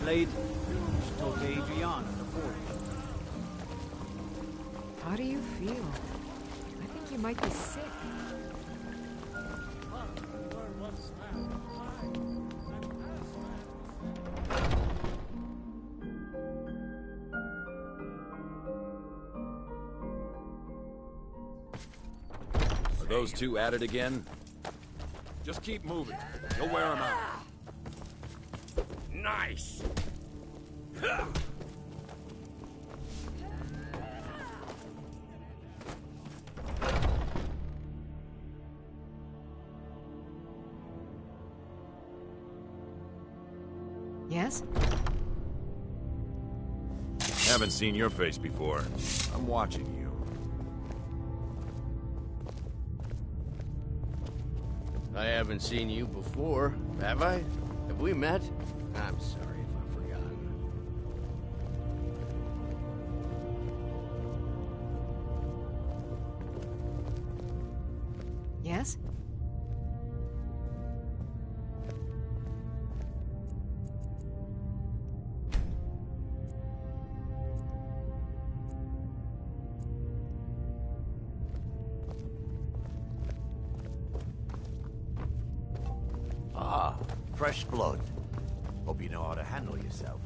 Blade, she told Adriana the fort. How do you feel? I think you might be sick. Are those two at it again? Just keep moving. You'll wear them out. Nice! Yes? Haven't seen your face before. I'm watching you. I haven't seen you before, have I? Have we met? I'm sorry if I've forgotten. Yes? Ah, fresh blood. Hope you know how to handle yourself.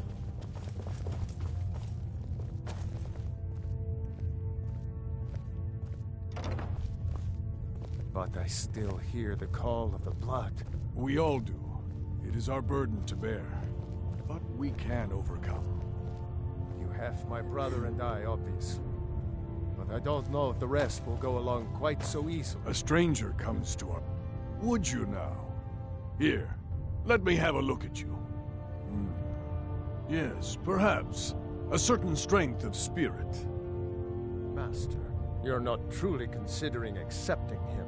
But I still hear the call of the blood. We all do. It is our burden to bear. But we can overcome. You have my brother and I, obviously. But I don't know if the rest will go along quite so easily. A stranger comes to our... Would you now? Here, let me have a look at you. Yes, perhaps. A certain strength of spirit. Master, you're not truly considering accepting him.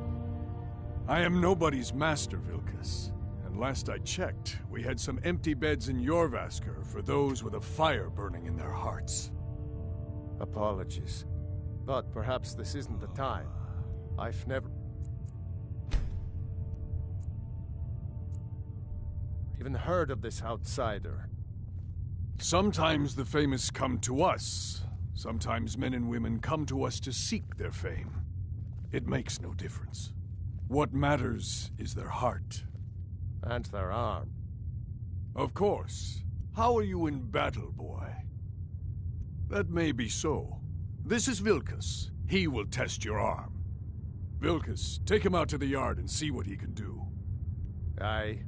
I am nobody's master, Vilkas. And last I checked, we had some empty beds in Jorvaskr for those with a fire burning in their hearts. Apologies. But perhaps this isn't the time. I've never... even heard of this outsider. Sometimes the famous come to us. Sometimes men and women come to us to seek their fame. It makes no difference. What matters is their heart. And their arm. Of course. How are you in battle, boy? That may be so. This is Vilkas. He will test your arm. Vilkas, take him out to the yard and see what he can do. Aye.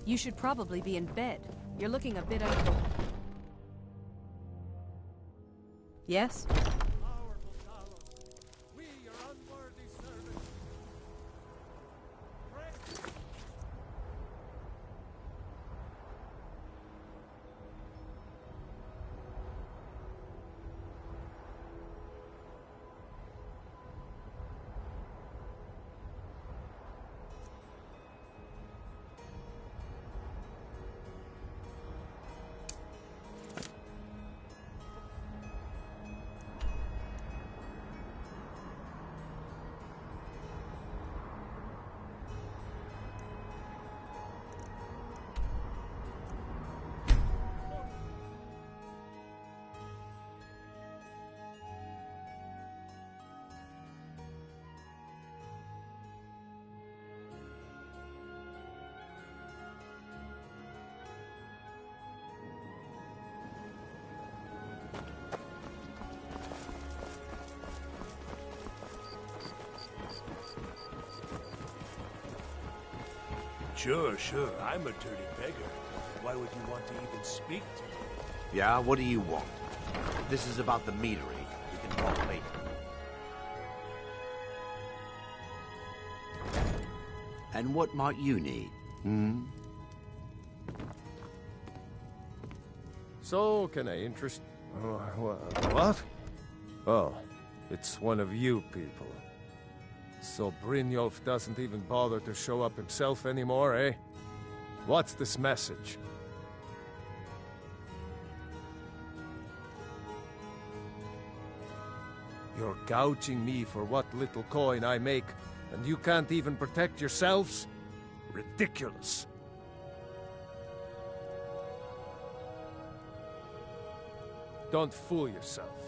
You should probably be in bed. You're looking a bit under the... Yes? Powerful Talos, we, your unworthy Sure. I'm a dirty beggar. Why would you want to even speak to me? Yeah, what do you want? This is about the meadery. We can talk later. And what might you need? So, can I interest... what? Oh, it's one of you people. So Brynjolf doesn't even bother to show up himself anymore, eh? What's this message? You're gouging me for what little coin I make, and you can't even protect yourselves? Ridiculous. Don't fool yourself.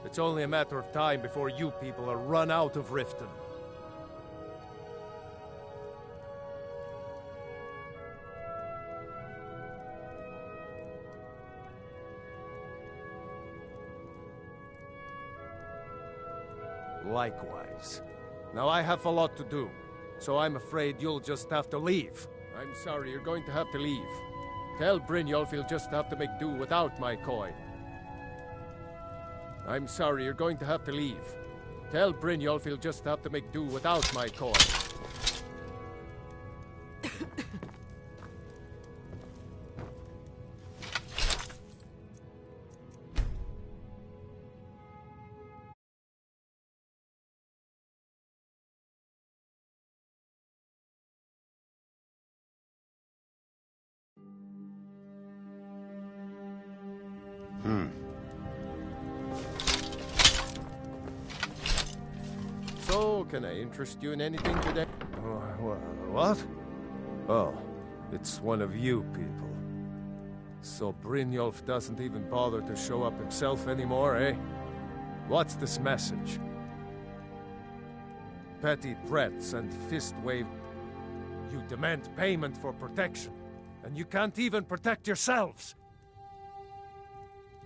It's only a matter of time before you people are run out of Riften. Likewise. Now I have a lot to do, so I'm afraid you'll just have to leave. I'm sorry, you're going to have to leave. Tell Brynjolf he'll just have to make do without my coin. I'm sorry, you're going to have to leave. Tell Brynjolf he'll just have to make do without my coin. So, can I interest you in anything today? What? Oh, it's one of you people. So Brynjolf doesn't even bother to show up himself anymore, eh? What's this message? Petty threats and fist wave. You demand payment for protection, and you can't even protect yourselves.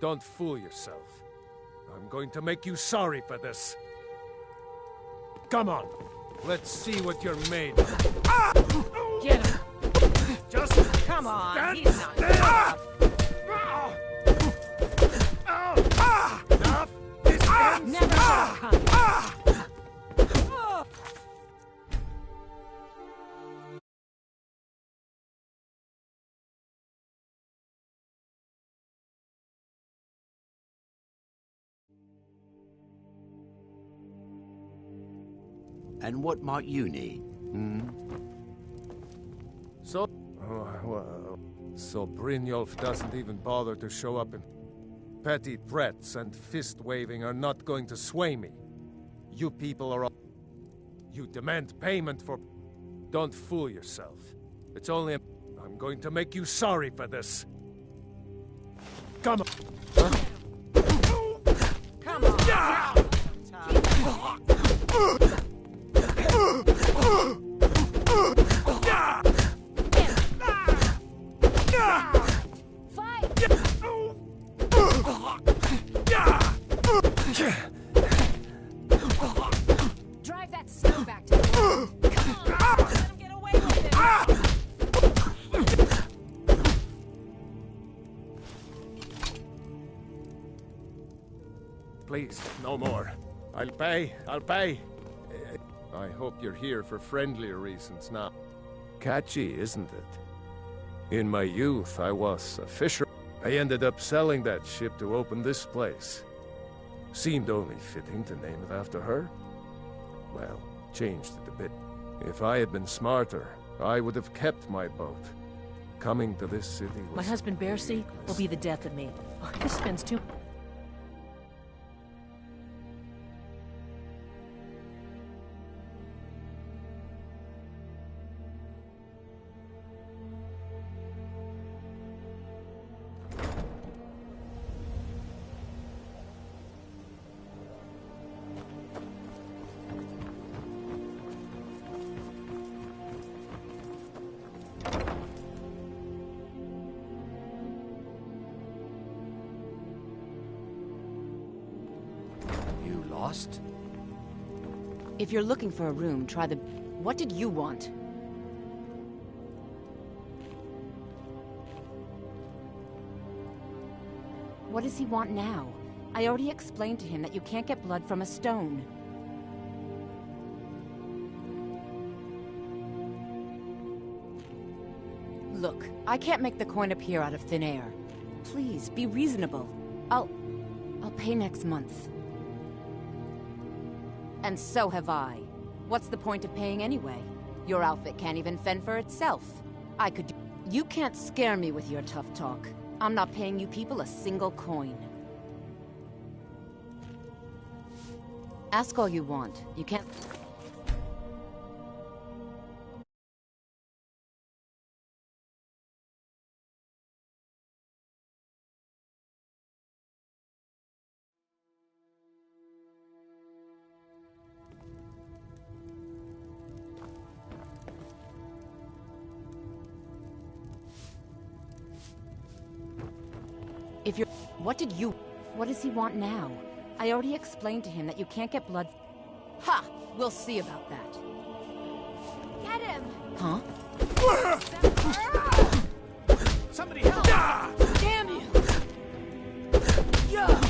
Don't fool yourself. I'm going to make you sorry for this. Come on, let's see what you're made of. Get him. Just Come on, stand he's not there. enough. Enough is Never saw it coming. And what might you need? So, so Brynjolf doesn't even bother to show up in... Petty threats and fist-waving are not going to sway me. You people are all... You demand payment for... Don't fool yourself. It's only... I'm going to make you sorry for this. Come on. Come on. Drive that snow back to the Come on, let him get away with it. Please, no more. I'll pay. I hope you're here for friendlier reasons now. Catchy, isn't it? In my youth, I was a fisher. I ended up selling that ship to open this place. Seemed only fitting to name it after her. Well, changed it a bit. If I had been smarter, I would have kept my boat. Coming to this city was... My husband, Bearsea, will be the death of me. He spends too... Lost? If you're looking for a room, try the... What did you want? What does he want now? I already explained to him that you can't get blood from a stone. Look, I can't make the coin appear out of thin air. Please, be reasonable. I'll pay next month. And so have I. What's the point of paying anyway? Your outfit can't even fend for itself. I could do... You can't scare me with your tough talk. I'm not paying you people a single coin. Ask all you want. You can't... If you're... What did you... What does he want now? I already explained to him that you can't get blood... Ha! We'll see about that. Get him! Huh? Somebody help! Damn you! Yeah!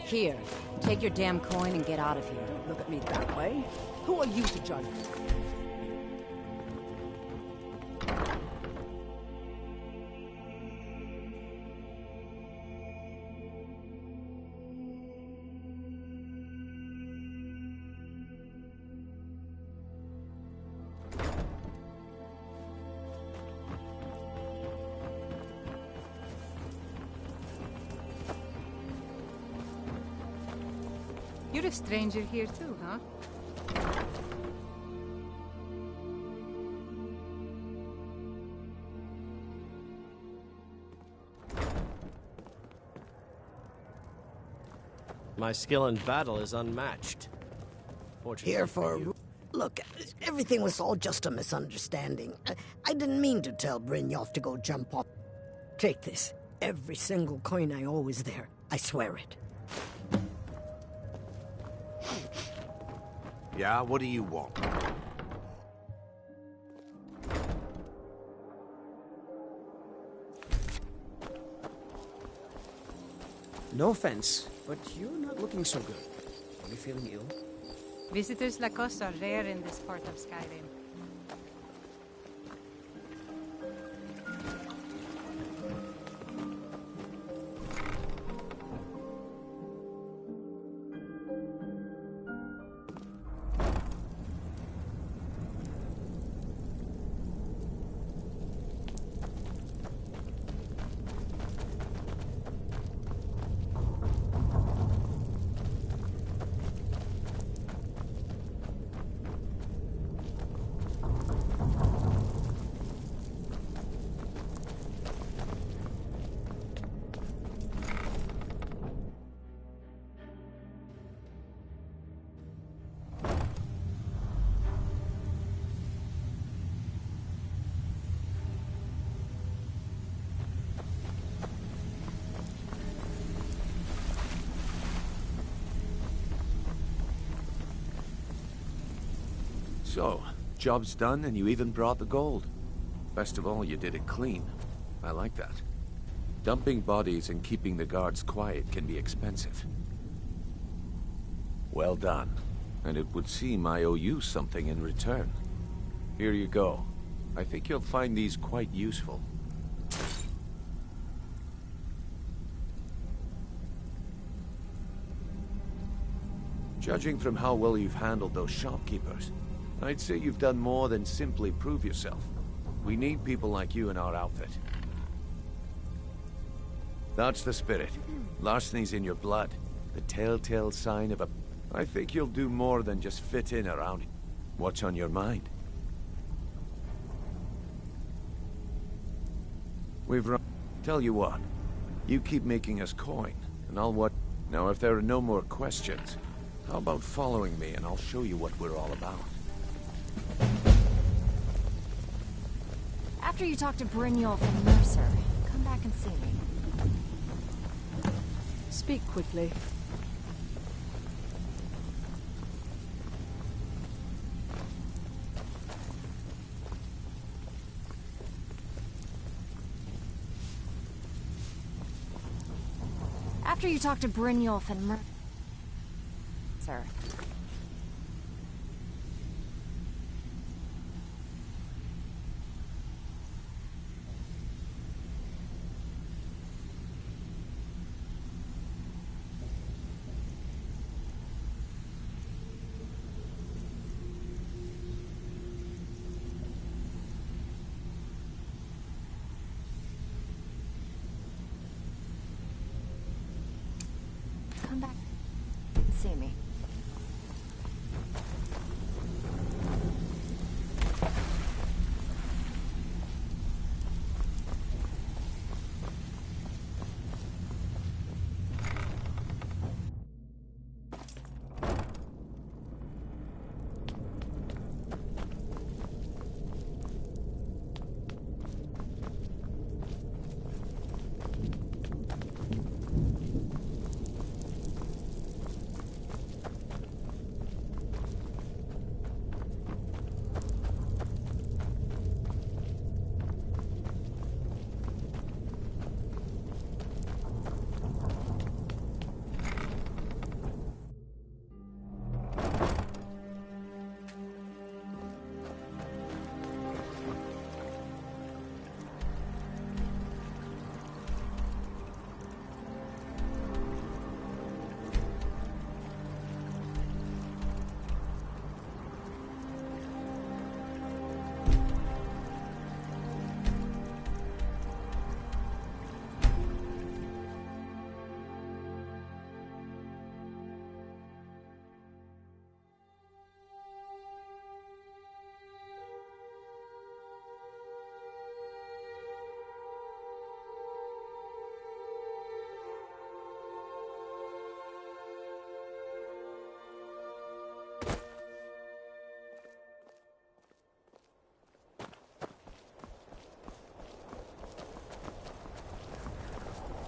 Here, take your damn coin and get out of here. Don't look at me that way. Who are you to judge? You're a stranger here too, huh? My skill in battle is unmatched. Fortunately Here for... you. Look, everything was all just a misunderstanding. I didn't mean to tell Brynjolf to go jump off. Take this. Every single coin I owe is there. I swear it. Yeah, what do you want? No offense, but you're not looking so good. Are you feeling ill? Visitors like us are rare in this part of Skyrim. So, job's done and you even brought the gold. Best of all, you did it clean. I like that. Dumping bodies and keeping the guards quiet can be expensive. Well done. And it would seem I owe you something in return. Here you go. I think you'll find these quite useful. Judging from how well you've handled those shopkeepers, I'd say you've done more than simply prove yourself. We need people like you in our outfit. That's the spirit. Larceny's in your blood. The telltale sign of a... I think you'll do more than just fit in around it. What's on your mind? We've run... Tell you what. You keep making us coin, and I'll what... Now, if there are no more questions, how about following me and I'll show you what we're all about. After you talk to Brynjolf and Mercer, come back and see me. Speak quickly. After you talk to Brynjolf and Mercer. Come back and see me.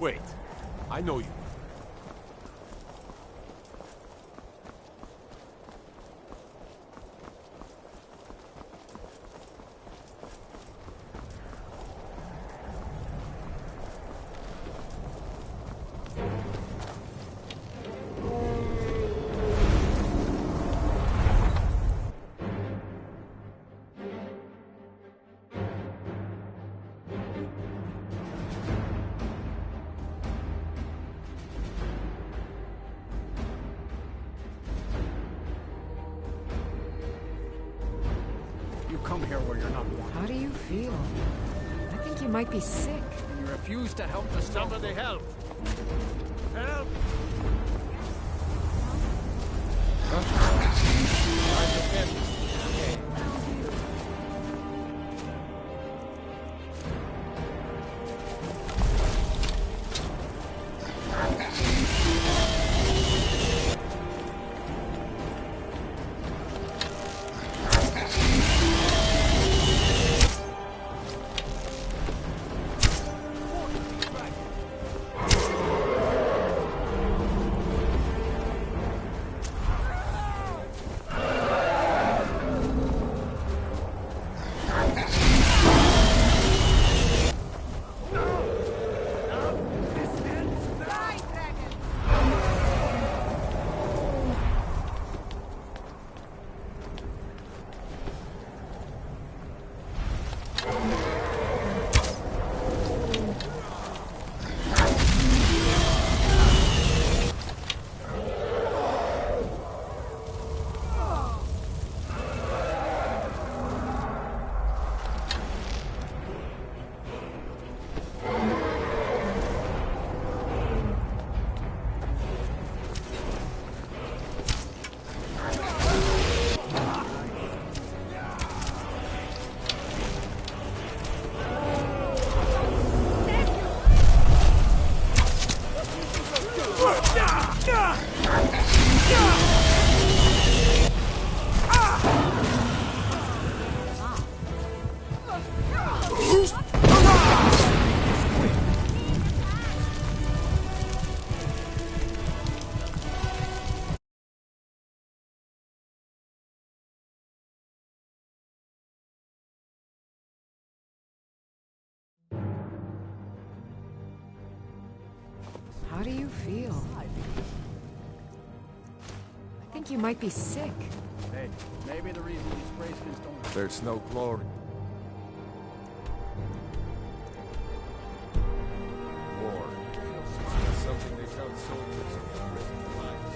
Wait, I know you. Come here where you're not wanted. How do you feel? I think you might be sick. You refuse to help the Somebody help! Help! How do you feel? I think you might be sick. Hey, maybe the reason these bracelets don't... There's no glory. War. That's something they tell soldiers in the prison lines.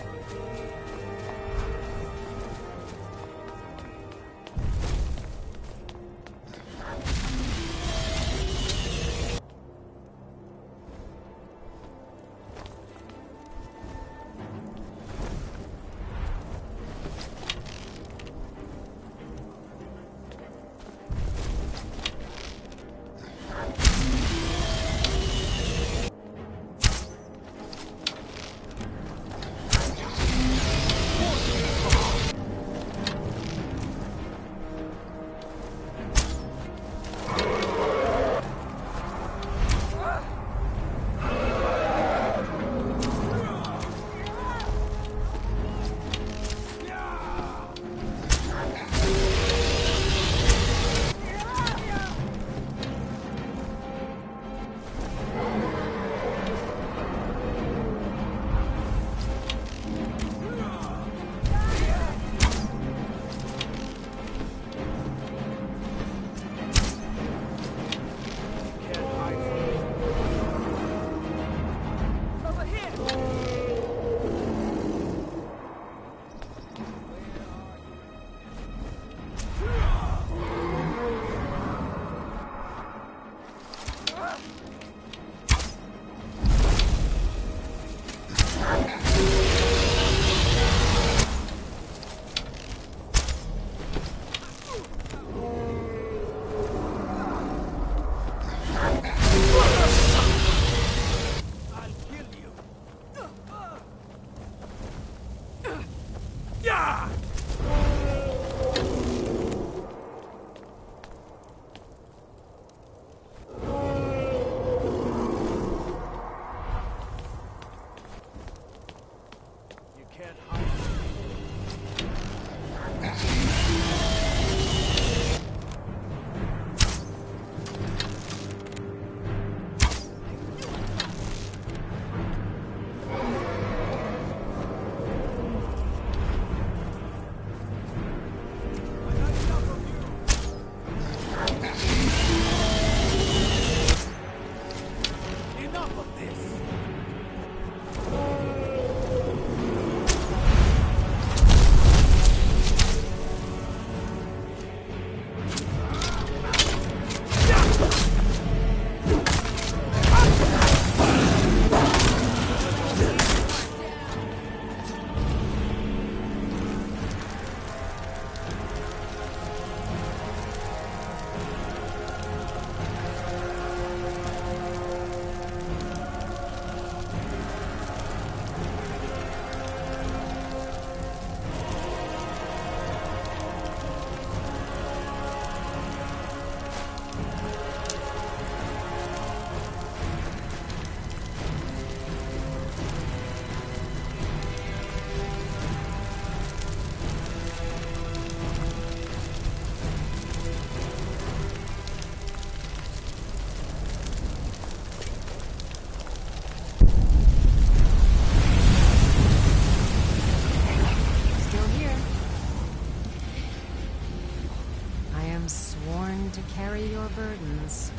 To carry your burdens.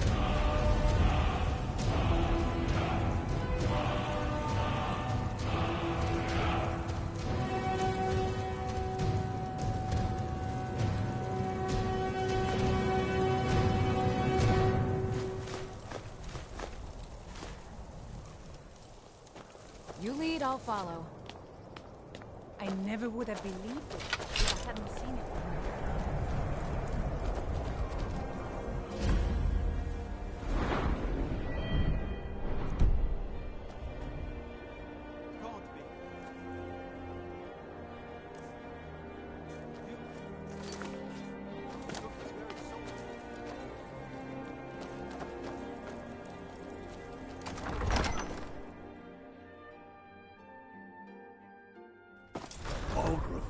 You lead, I'll follow. I never would have believed it if I hadn't seen it.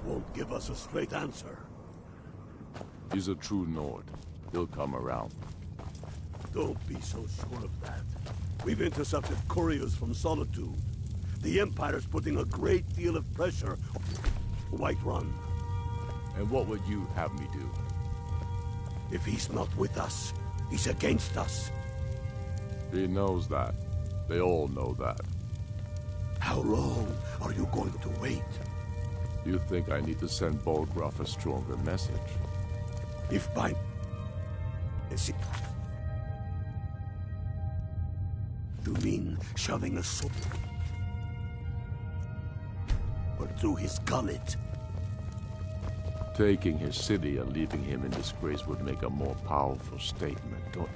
Won't give us a straight answer. He's a true Nord. He'll come around. Don't be so sure of that. We've intercepted couriers from Solitude. The Empire's putting a great deal of pressure on Whiterun. And what would you have me do? If he's not with us, he's against us. He knows that. They all know that. How long are you going to wait? You think I need to send Bolgraf a stronger message? If by... Is it... You mean shoving a sword? Or through his gullet? Taking his city and leaving him in disgrace would make a more powerful statement, don't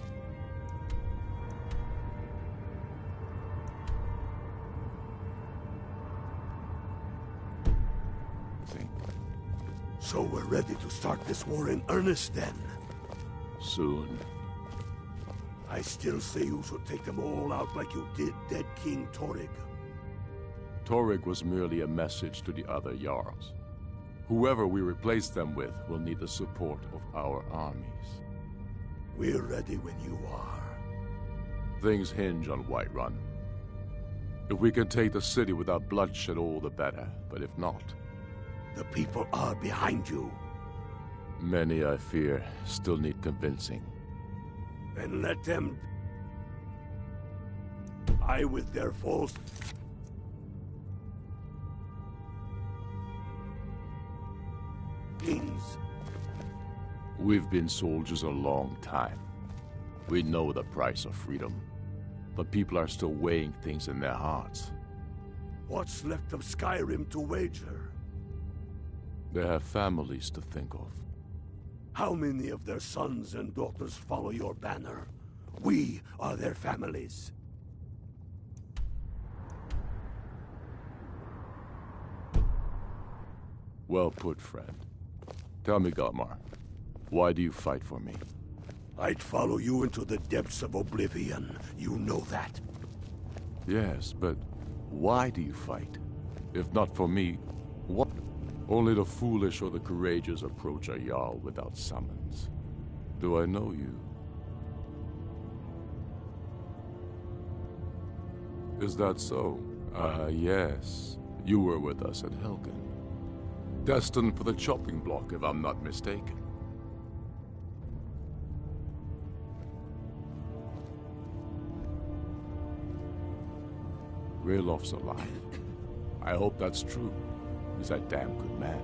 you think? So we're ready to start this war in earnest then? Soon. I still say you should take them all out like you did dead King Torrig. Torrig was merely a message to the other Jarls. Whoever we replace them with will need the support of our armies. We're ready when you are. Things hinge on Whiterun. If we can take the city without bloodshed, all the better. But if not... The people are behind you. Many, I fear, still need convincing. Then let them... I with their false... Kings. We've been soldiers a long time. We know the price of freedom. But people are still weighing things in their hearts. What's left of Skyrim to wager? They have families to think of. How many of their sons and daughters follow your banner? We are their families. Well put, friend. Tell me, Galmar, why do you fight for me? I'd follow you into the depths of oblivion. You know that. Yes, but why do you fight? If not for me, what? Only the foolish or the courageous approach a Jarl without summons. Do I know you? Is that so? Yes. You were with us at Helgen. Destined for the chopping block, if I'm not mistaken. Railof's alive. I hope that's true. He's a damn good man.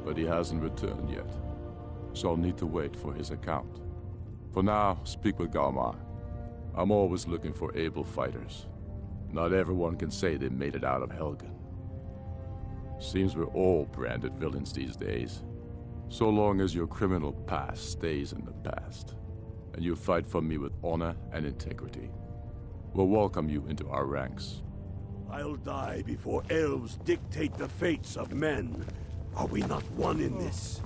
But he hasn't returned yet. So I'll need to wait for his account. For now, speak with Galmar. I'm always looking for able fighters. Not everyone can say they made it out of Helgen. Seems we're all branded villains these days. So long as your criminal past stays in the past, and you fight for me with honor and integrity, we'll welcome you into our ranks. I'll die before elves dictate the fates of men. Are we not one in this?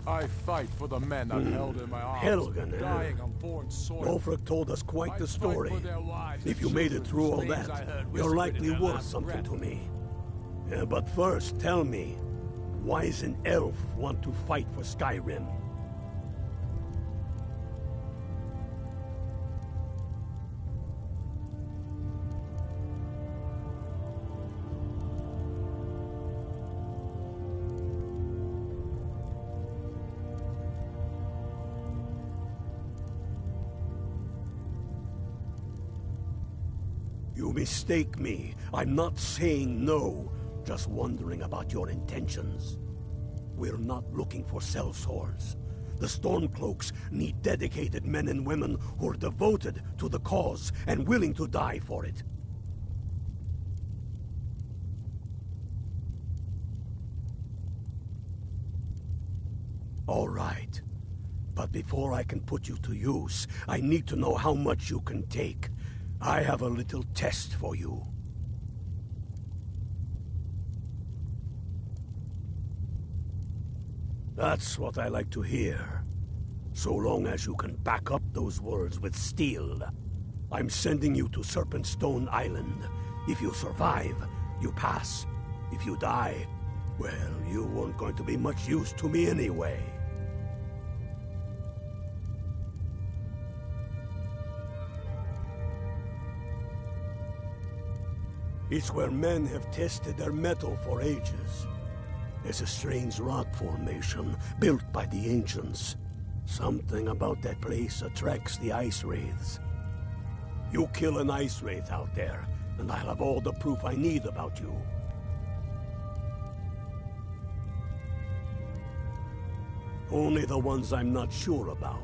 I fight for the men I've held in my arms, Helgen, dying on foreign soil. Ulfric told us quite the story. If you made it through all that, you're likely worth something to me. But first, tell me, why does an elf want to fight for Skyrim? You mistake me. I'm not saying no. Just wondering about your intentions. We're not looking for sellswords. The Stormcloaks need dedicated men and women who are devoted to the cause and willing to die for it. All right. But before I can put you to use, I need to know how much you can take. I have a little test for you. That's what I like to hear. So long as you can back up those words with steel. I'm sending you to Serpentstone Island. If you survive, you pass. If you die, well, you weren't going to be much use to me anyway. It's where men have tested their metal for ages. There's a strange rock formation built by the ancients. Something about that place attracts the ice wraiths. You kill an ice wraith out there, and I'll have all the proof I need about you. Only the ones I'm not sure about.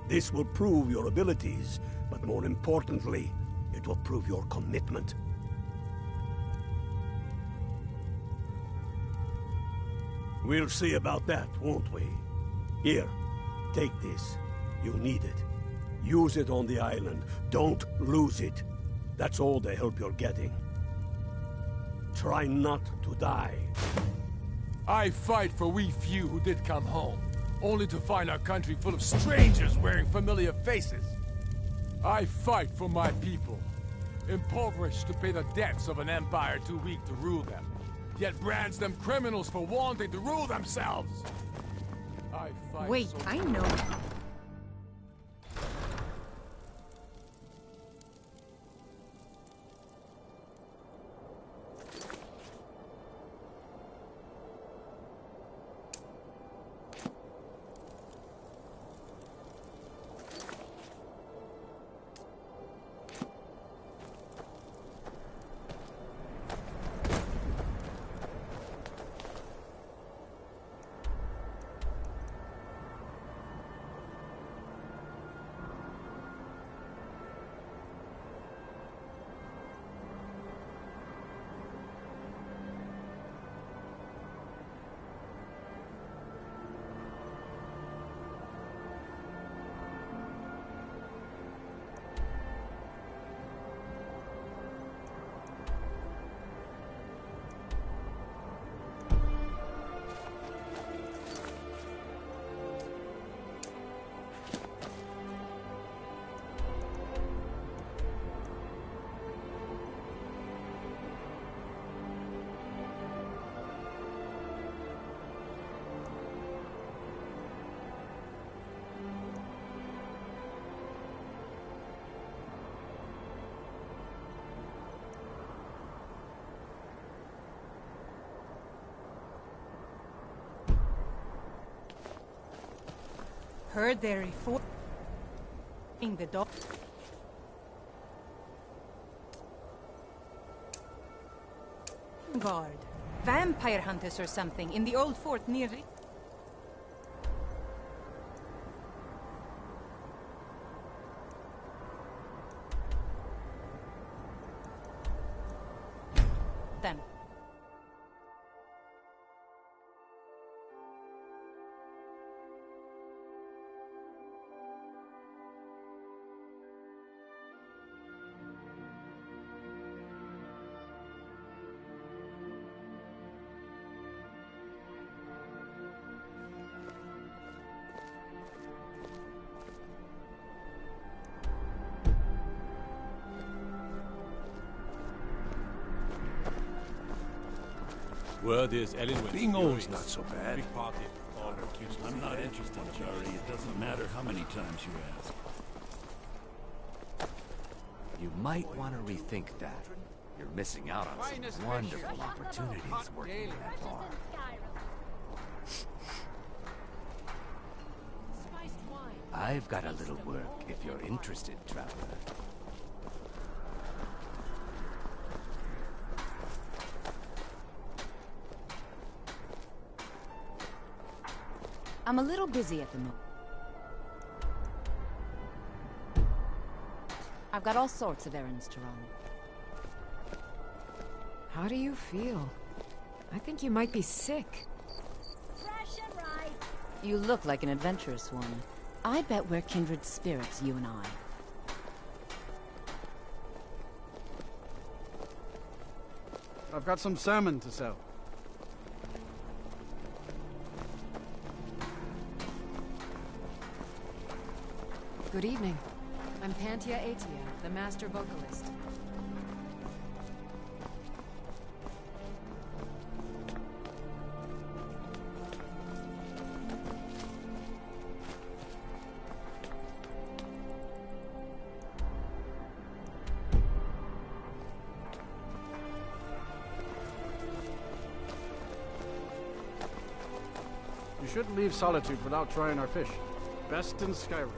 This will prove your abilities, but more importantly, it will prove your commitment. We'll see about that, won't we? Here, take this. You'll need it. Use it on the island. Don't lose it. That's all the help you're getting. Try not to die. I fight for we few who did come home, only to find our country full of strangers wearing familiar faces. I fight for my people, impoverished to pay the debts of an empire too weak to rule them, yet brands them criminals for wanting to rule themselves. I fight. Wait, I know. Heard they're reforming the dog. Guard. Vampire hunters or something in the old fort near it. Them. Word is Ellen was Being old's not so bad. Big party. I'm not interested, Charlie. It doesn't matter how many times you ask. You might want to rethink that. You're missing out on some wonderful opportunities working in that bar. I've got a little work if you're interested, traveler. I'm a little busy at the moment. I've got all sorts of errands to run. How do you feel? I think you might be sick. Fresh and right. You look like an adventurous one. I bet we're kindred spirits, you and I. I've got some salmon to sell. Good evening. I'm Pantia Atia, the master vocalist. You shouldn't leave Solitude without trying our fish. Best in Skyrim.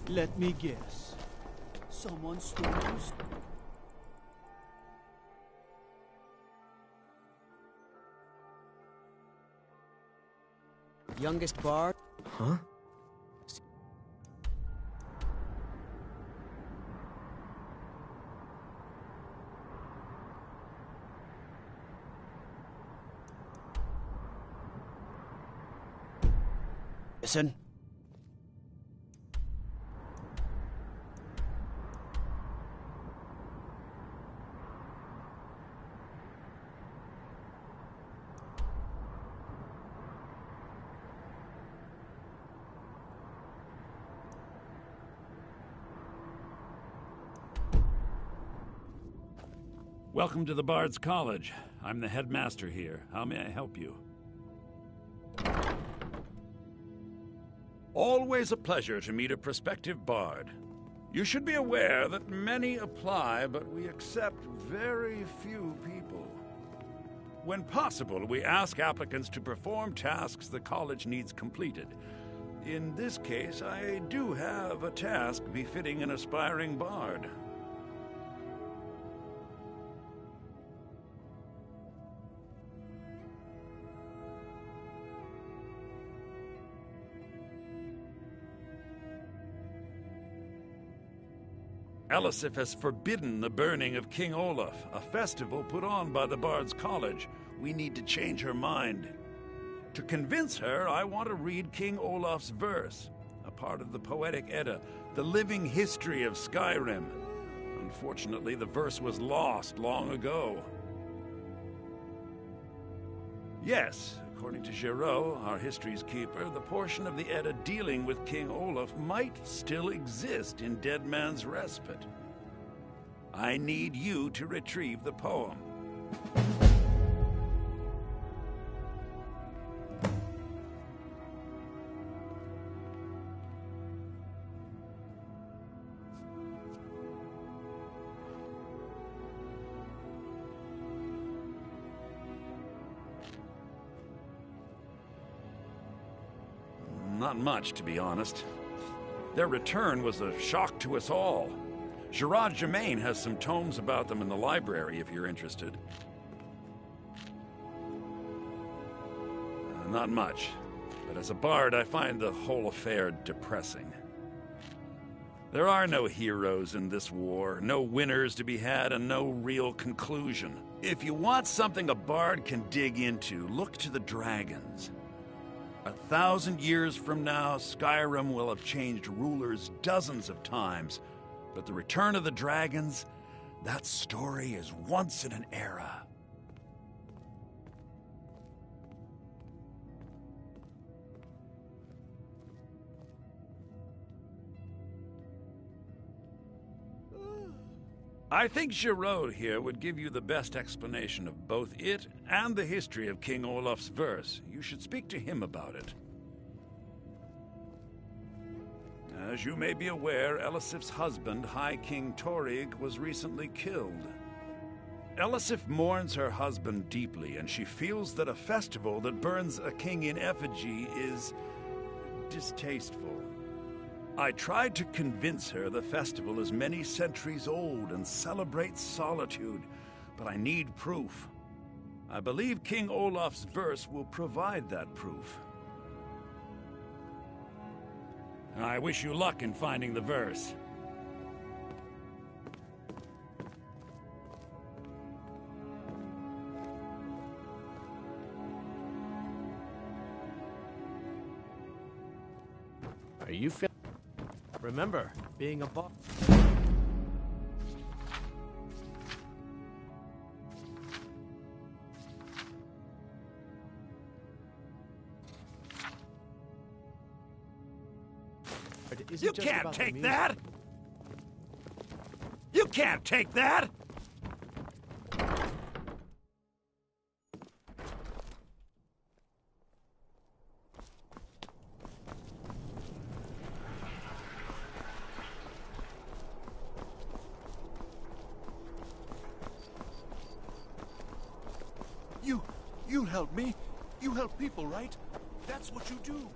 Let me guess. Someone stole your... Youngest bard? Huh? Listen. Welcome to the Bard's College. I'm the headmaster here. How may I help you? Always a pleasure to meet a prospective bard. You should be aware that many apply, but we accept very few people. When possible, we ask applicants to perform tasks the college needs completed. In this case, I do have a task befitting an aspiring bard. Elisif has forbidden the burning of King Olaf, a festival put on by the Bard's College. We need to change her mind. To convince her, I want to read King Olaf's verse, a part of the Poetic Edda, the living history of Skyrim. Unfortunately, the verse was lost long ago. Yes, according to Giraud, our history's keeper, the portion of the Edda dealing with King Olaf might still exist in Dead Man's Respite. I need you to retrieve the poem. Not much, to be honest. Their return was a shock to us all. Gerard Germain has some tomes about them in the library, if you're interested. Not much. But as a bard, I find the whole affair depressing. There are no heroes in this war, no winners to be had, and no real conclusion. If you want something a bard can dig into, look to the dragons. 1,000 years from now, Skyrim will have changed rulers dozens of times, but the return of the dragons, that story is once in an era. I think Giraud here would give you the best explanation of both it and the history of King Olaf's verse. You should speak to him about it. As you may be aware, Elisif's husband, High King Torrig, was recently killed. Elisif mourns her husband deeply, and she feels that a festival that burns a king in effigy is distasteful. I tried to convince her the festival is many centuries old and celebrates solitude, but I need proof. I believe King Olaf's verse will provide that proof. I wish you luck in finding the verse. Are you Remember, being a boss. You can't take that! You can't take that! You'll help me. You help people, right? That's what you do.